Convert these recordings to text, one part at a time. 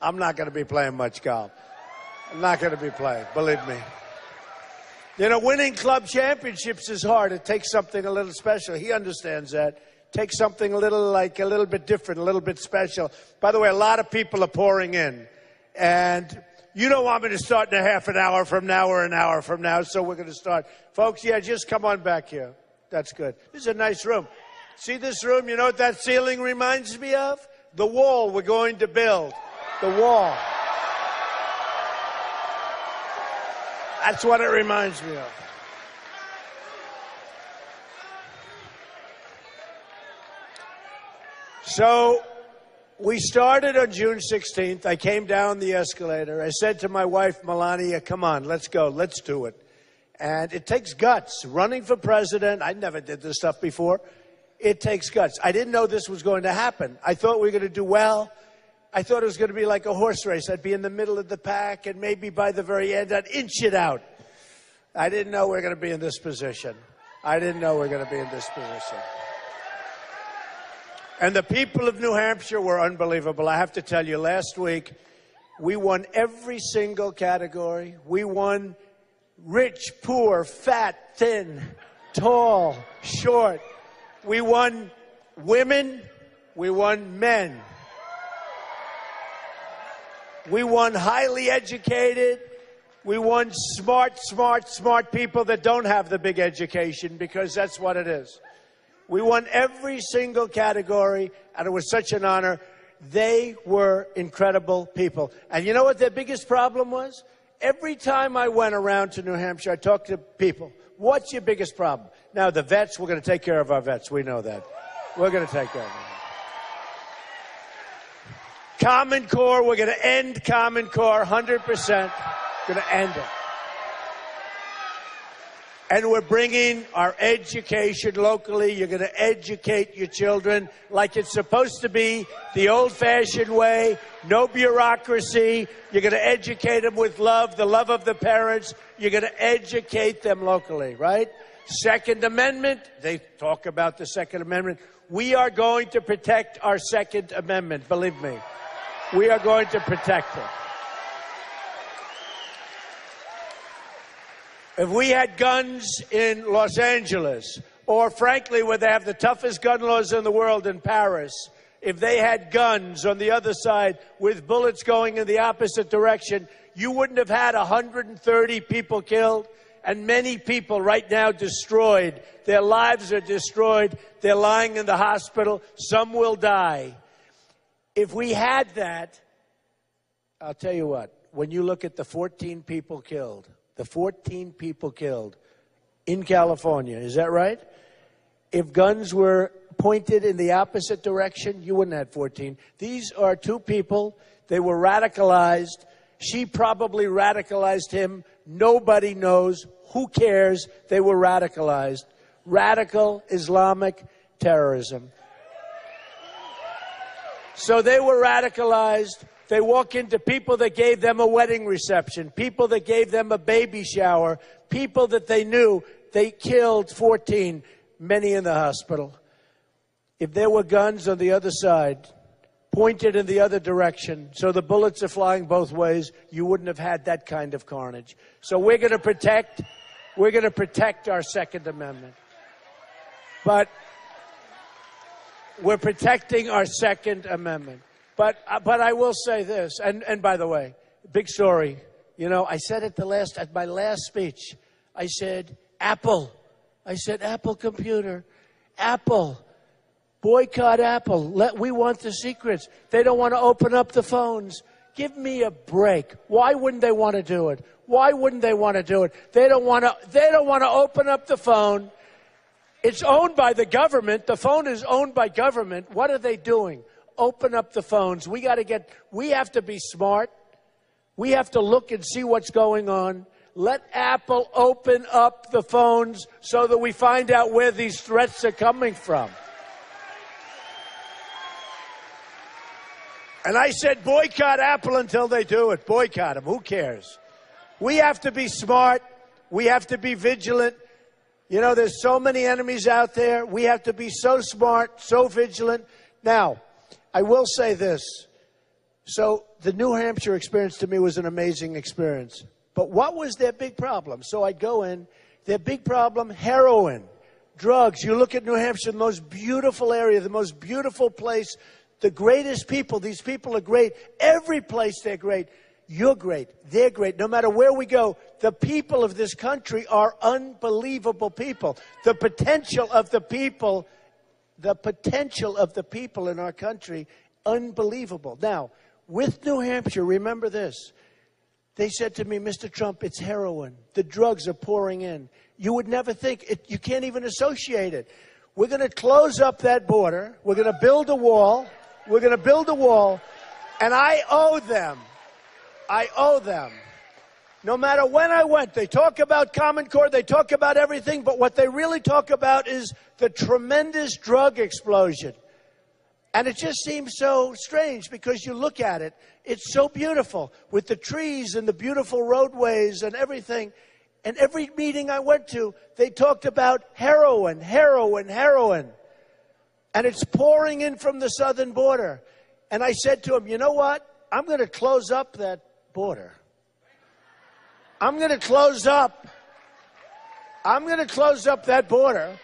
I'm not going to be playing much golf. I'm not going to be playing, believe me. You know, winning club championships is hard. It takes something a little special. He understands that. Takes something a little bit different, a little bit special. By the way, a lot of people are pouring in. And you don't want me to start in a half an hour from now or an hour from now, so we're going to start. Folks, yeah, just come on back here. That's good. This is a nice room. See this room? You know what that ceiling reminds me of? The wall we're going to build. The wall. That's what it reminds me of. So we started on June 16th. I came down the escalator. I said to my wife, Melania, come on, let's go. Let's do it. And it takes guts. Running for president, I never did this stuff before. It takes guts. I didn't know this was going to happen. I thought we were going to do well. I thought it was going to be like a horse race. I'd be in the middle of the pack, and maybe by the very end, I'd inch it out. I didn't know we were going to be in this position. I didn't know we were going to be in this position. And the people of New Hampshire were unbelievable. I have to tell you, last week, we won every single category. We won rich, poor, fat, thin, tall, short. We won women. We won men. We won highly educated. We won smart people that don't have the big education, because that's what it is. We won every single category, and it was such an honor. They were incredible people. And you know what their biggest problem was? Every time I went around to New Hampshire, I talked to people. What's your biggest problem? Now, the vets, we're going to take care of our vets. We know that. We're going to take care of them. Common Core, we're going to end Common Core 100%. Going to end it. And we're bringing our education locally. You're going to educate your children like it's supposed to be, the old-fashioned way, no bureaucracy. You're going to educate them with love, the love of the parents. You're going to educate them locally, right? Second Amendment, they talk about the Second Amendment. We are going to protect our Second Amendment, believe me. We are going to protect it. If we had guns in Los Angeles, or frankly, where they have the toughest gun laws in the world in Paris, if they had guns on the other side with bullets going in the opposite direction, you wouldn't have had 130 people killed and many people right now destroyed. Their lives are destroyed. They're lying in the hospital. Some will die. If we had that, I'll tell you what, when you look at the 14 people killed, in California, is that right? If guns were pointed in the opposite direction, you wouldn't have 14. These are two people. They were radicalized. She probably radicalized him. Nobody knows. Who cares? They were radicalized. Radical Islamic terrorism. So they were radicalized. They walk into people that gave them a wedding reception, people that gave them a baby shower, people that they knew. They killed 14, many in the hospital. If there were guns on the other side, pointed in the other direction, so the bullets are flying both ways, you wouldn't have had that kind of carnage. So we're going to protect our Second Amendment. But we're protecting our Second Amendment. But I will say this, and by the way, big story. You know, I said at my last speech, I said, Apple. I said, Apple computer. Apple. Boycott Apple. We want the secrets. They don't want to open up the phones. Give me a break. Why wouldn't they want to do it? Why wouldn't they want to do it? They don't want to open up the phone. It's owned by the government. The phone is owned by government. What are they doing? Open up the phones. We have to be smart. We have to look and see what's going on. Let Apple open up the phones so that we find out where these threats are coming from. And I said, boycott Apple until they do it. Boycott them. Who cares? We have to be smart. We have to be vigilant. You know, there's so many enemies out there. We have to be so smart, so vigilant. Now, I will say this. So the New Hampshire experience to me was an amazing experience. But what was their big problem? So I'd go in, their big problem, heroin, drugs. You look at New Hampshire, the most beautiful area, the most beautiful place, the greatest people. These people are great. Every place they're great. You're great. They're great. No matter where we go, the people of this country are unbelievable people. The potential of the people in our country, unbelievable. Now, with New Hampshire, remember this. They said to me, Mr. Trump, it's heroin. The drugs are pouring in. You would never think it. You can't even associate it. We're going to close up that border. We're going to build a wall. We're going to build a wall. And I owe them. No matter when I went, they talk about Common Core, they talk about everything, but what they really talk about is the tremendous drug explosion. And it just seems so strange because you look at it, it's so beautiful with the trees and the beautiful roadways and everything. And every meeting I went to, they talked about heroin. And it's pouring in from the southern border. And I said to him, you know what? I'm going to close up that border. I'm going to close up that border.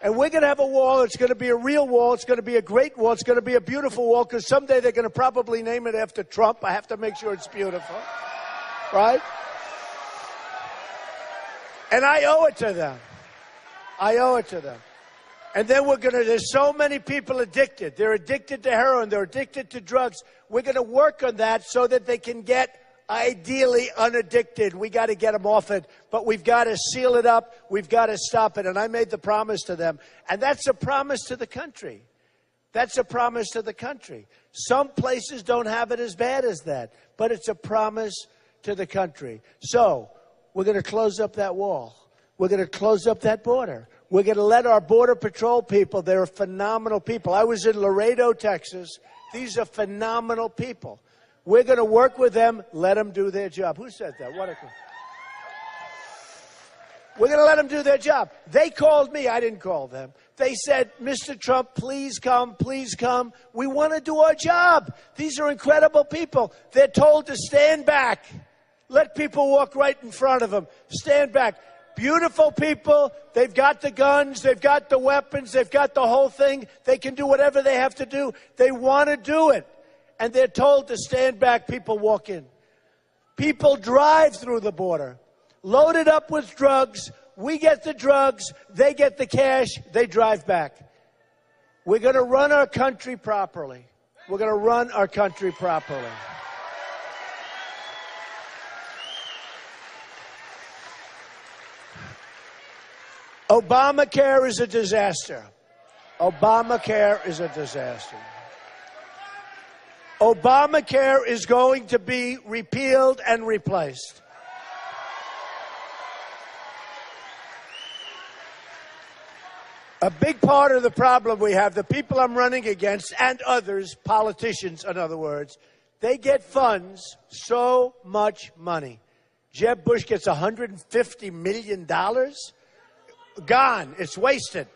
And we're going to have a wall. It's going to be a real wall. It's going to be a great wall. It's going to be a beautiful wall because someday they're going to probably name it after Trump. I have to make sure it's beautiful. Right? And I owe it to them. And then there's so many people addicted. They're addicted to heroin. They're addicted to drugs. We're going to work on that so that they can get ideally unaddicted. We got to get them off it, but we've got to seal it up. We've got to stop it. And I made the promise to them. And that's a promise to the country. Some places don't have it as bad as that, but it's a promise to the country. So we're going to close up that wall. We're going to close up that border. We're going to let our Border Patrol people, they're phenomenal people. I was in Laredo, Texas. These are phenomenal people. We're going to work with them, let them do their job. Who said that? We're going to let them do their job. They called me. I didn't call them. They said, Mr. Trump, please come. We want to do our job. These are incredible people. They're told to stand back. Let people walk right in front of them. Stand back. Beautiful people. They've got the guns. They've got the weapons. They've got the whole thing. They can do whatever they have to do. They want to do it. And they're told to stand back. People walk in. People drive through the border, loaded up with drugs. We get the drugs. They get the cash. They drive back. We're going to run our country properly. Obamacare is a disaster. Obamacare is going to be repealed and replaced. A big part of the problem we have, the people I'm running against and others, politicians in other words, they get funds, so much money. Jeb Bush gets $150 million. Gone. It's wasted.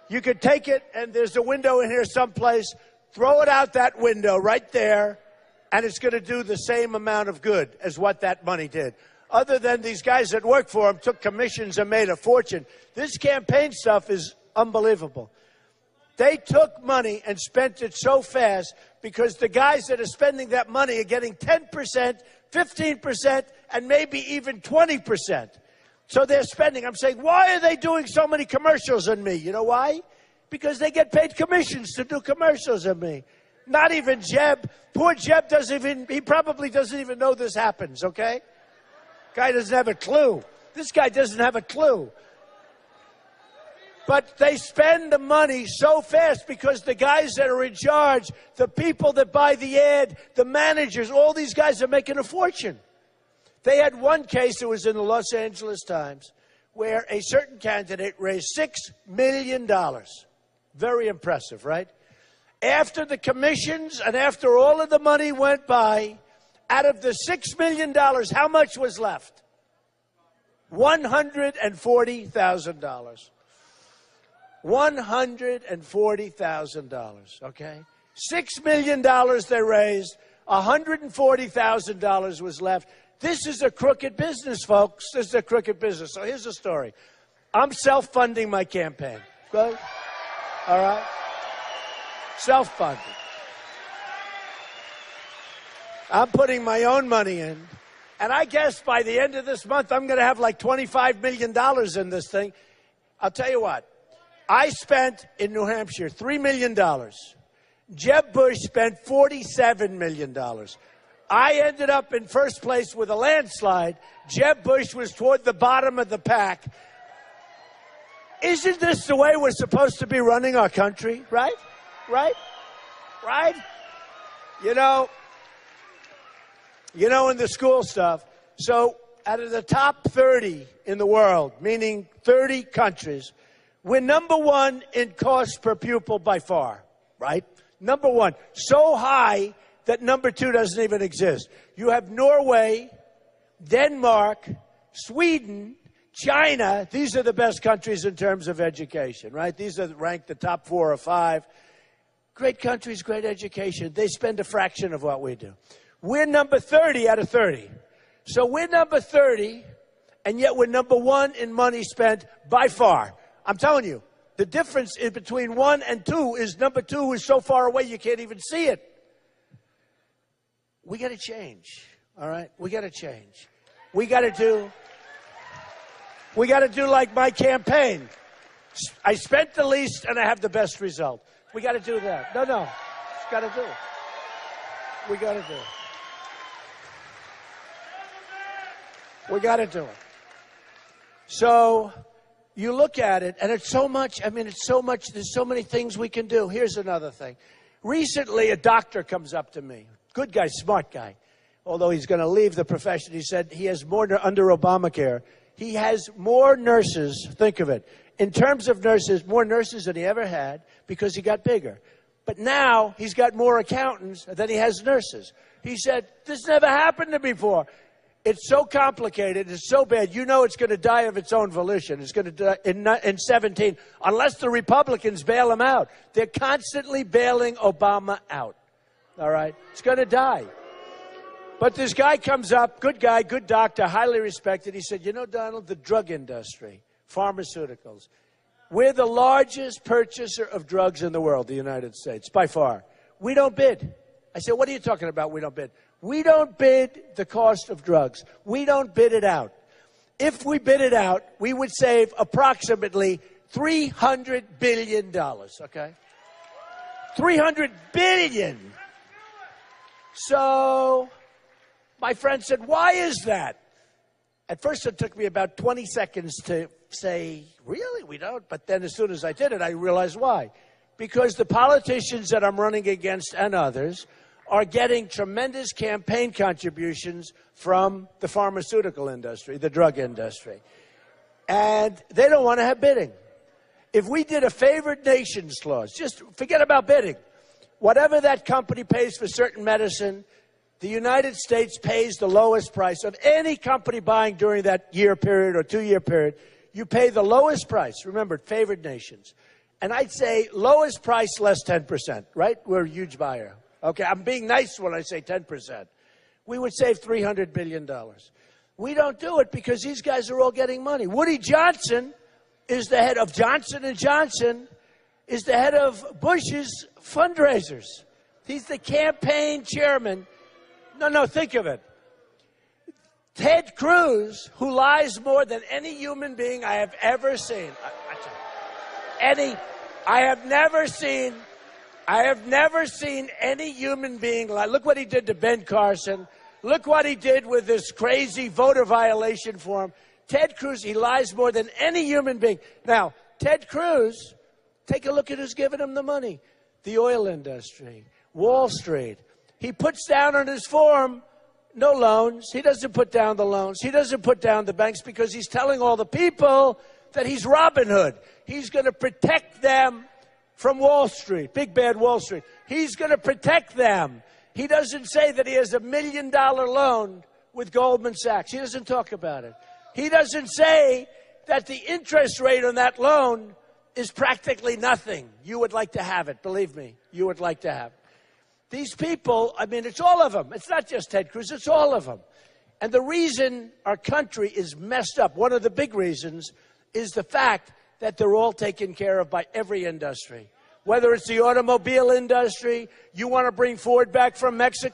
You could take it, and there's a window in here someplace. Throw it out that window right there, and it's going to do the same amount of good as what that money did. Other than these guys that work for him took commissions and made a fortune. This campaign stuff is unbelievable. They took money and spent it so fast because the guys that are spending that money are getting 10%, 15%, and maybe even 20%. So they're spending. I'm saying, why are they doing so many commercials on me? You know why? Because they get paid commissions to do commercials on me. Not even Jeb. Poor Jeb he probably doesn't even know this happens, okay? Guy doesn't have a clue. This guy doesn't have a clue. But they spend the money so fast because the guys that are in charge, the people that buy the ad, the managers, all these guys are making a fortune. They had one case, it was in the Los Angeles Times, where a certain candidate raised $6 million. Very impressive, right? After the commissions and after all of the money went by, out of the $6 million, how much was left? $140,000. $140,000, okay? $6 million they raised, $140,000 was left. This is a crooked business, folks. This is a crooked business. So here's the story. I'm self-funding my campaign. Good? All right? Self-funded. I'm putting my own money in. And I guess by the end of this month, I'm going to have like $25 million in this thing. I'll tell you what. I spent in New Hampshire $3 million. Jeb Bush spent $47 million. I ended up in first place with a landslide. Jeb Bush was toward the bottom of the pack. Isn't this the way we're supposed to be running our country? Right? Right? Right? You know, in the school stuff. So out of the top 30 in the world, meaning 30 countries, we're number one in cost per pupil by far, right? Number one. So high that number two doesn't even exist. You have Norway, Denmark, Sweden, China. These are the best countries in terms of education, right? These are ranked the top 4 or 5. Great countries, great education. They spend a fraction of what we do. We're number 30 out of 30. So we're number 30, and yet we're number one in money spent by far. I'm telling you, the difference is between 1 and 2 is number 2 is so far away you can't even see it. We got to change, all right? We got to change. We got to do like my campaign. I spent the least and I have the best result. We got to do that. No. Just got to do it. We got to do it. We got to do it. So you look at it, and it's so much. I mean, it's so much. There's so many things we can do. Here's another thing. Recently, a doctor comes up to me. Good guy, smart guy. Although he's going to leave the profession, he said he has more under Obamacare. He has more nurses. Think of it. In terms of nurses, more nurses than he ever had because he got bigger. But now he's got more accountants than he has nurses. He said, this never happened to me before. It's so complicated. It's so bad. You know it's going to die of its own volition. It's going to die in 17, unless the Republicans bail him out. They're constantly bailing Obama out. All right? It's going to die. But this guy comes up, good guy, good doctor, highly respected. He said, you know, Donald, the drug industry, pharmaceuticals, we're the largest purchaser of drugs in the world, the United States, by far. We don't bid. I said, what are you talking about? We don't bid. We don't bid the cost of drugs. We don't bid it out. If we bid it out, we would save approximately $300 billion, okay? $300 billion. So my friend said, why is that? At first, it took me about 20 seconds to say, really, we don't? But then as soon as I did it, I realized why. Because the politicians that I'm running against and others are getting tremendous campaign contributions from the pharmaceutical industry, the drug industry. And they don't want to have bidding. If we did a favored nations clause, just forget about bidding. Whatever that company pays for certain medicine, the United States pays the lowest price of any company buying during that year period or 2-year period. You pay the lowest price. Remember, favored nations. And I'd say lowest price, less 10%, right? We're a huge buyer. Okay, I'm being nice when I say 10%. We would save $300 billion. We don't do it because these guys are all getting money. Woody Johnson is the head of Johnson & Johnson, is the head of Bush's fundraisers. He's the campaign chairman. No, think of it. Ted Cruz, who lies more than any human being I have ever seen. I have never seen any human being lie. Look what he did to Ben Carson. Look what he did with this crazy voter violation form. Ted Cruz, he lies more than any human being. Now, Ted Cruz, take a look at who's giving him the money. The oil industry, Wall Street. He puts down on his form no loans. He doesn't put down the loans. He doesn't put down the banks because he's telling all the people that he's Robin Hood. He's going to protect them from Wall Street, big bad Wall Street. He's going to protect them. He doesn't say that he has $1 million loan with Goldman Sachs. He doesn't talk about it. He doesn't say that the interest rate on that loan is practically nothing. You would like to have it. Believe me, you would like to have it. these people, I mean, it's all of them. It's not just Ted Cruz, it's all of them. And the reason our country is messed up, one of the big reasons, is the fact that they're all taken care of by every industry. Whether it's the automobile industry, you want to bring Ford back from Mexico.